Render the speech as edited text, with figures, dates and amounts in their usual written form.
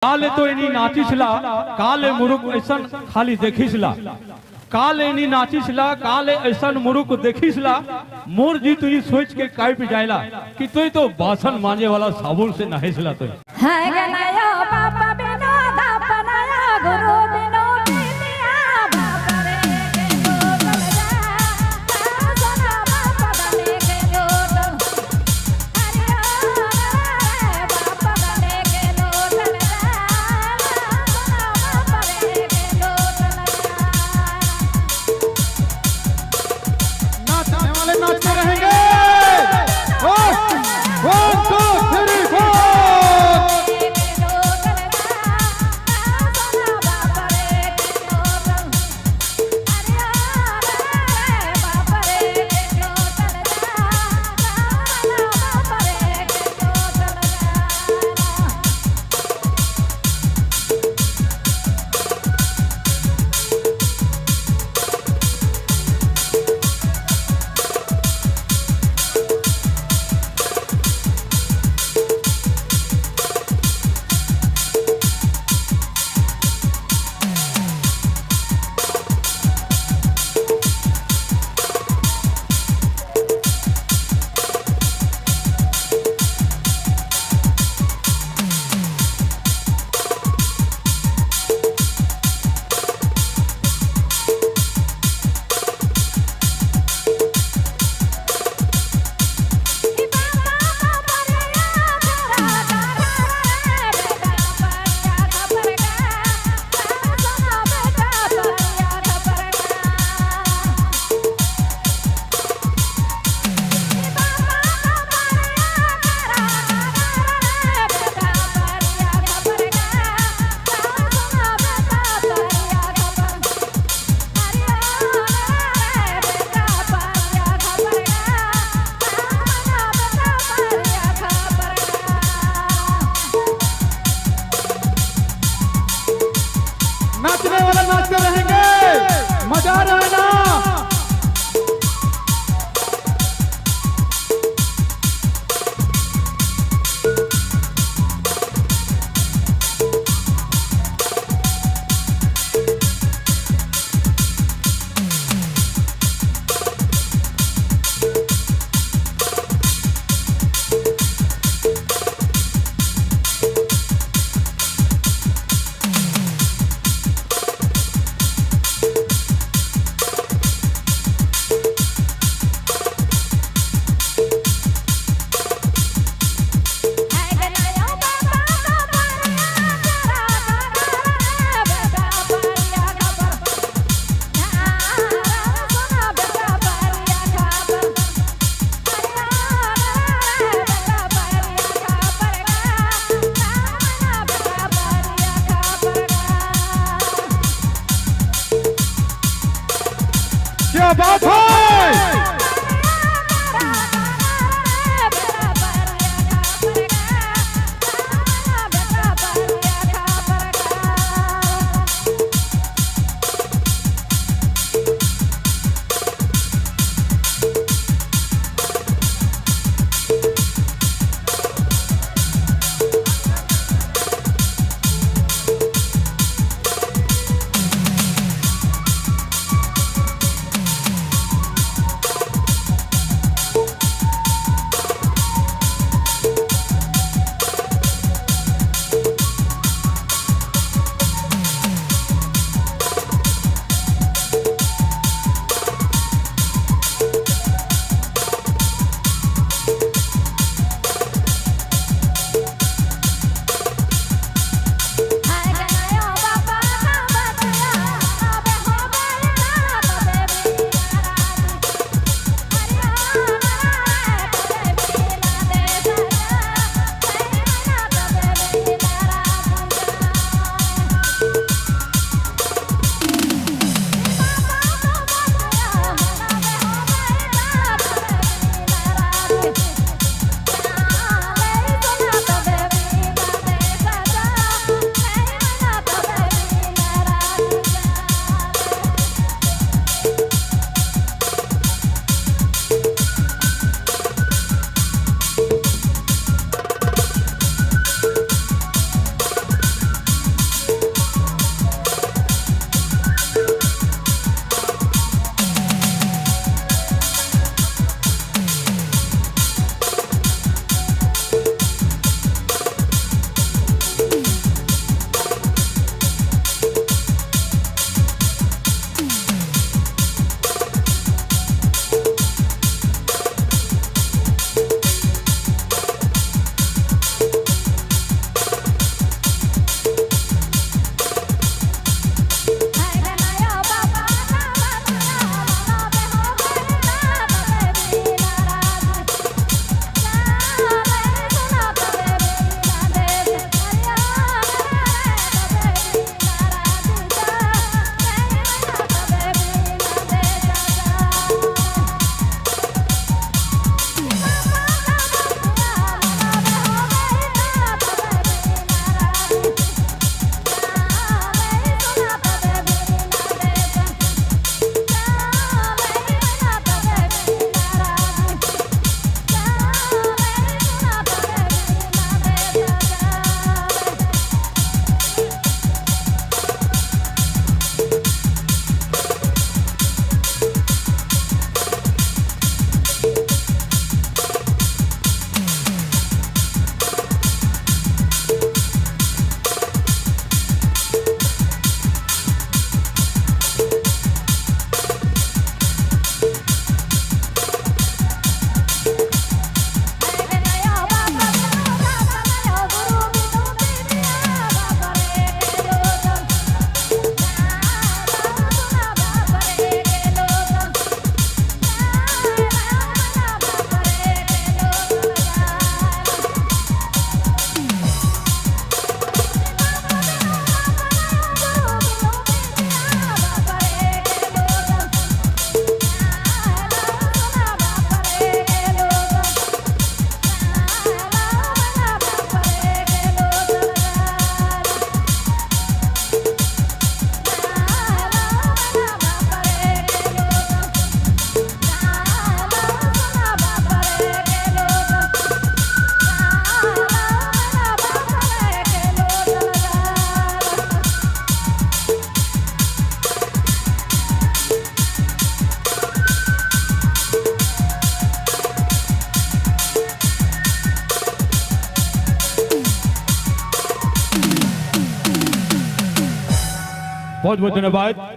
काले तो एनी नाचिसला काले मुरुक ऐसन खाली देखिसला काल एनी नाचिसला काले ऐसन मुरुक देखिसला मोर जी तू ये सोच के काइप जायला कि तो बासन मांजे वाला साबुन से नहेसला तो है गनायो पापा बिनो दापनाया गुरु बिनो बिनिया बाप रे के गोल जा सोना बाप बने के लोट हरिया बाप बने के लोट सोना बाप रे के लोट नाचने वाले नाचते रहेंगे। 1 2 3 4 नाचने वाले नाचते रहेंगे। मजा आ रहा है ना? क्या बात है? बहुत बहुत धन्यवाद।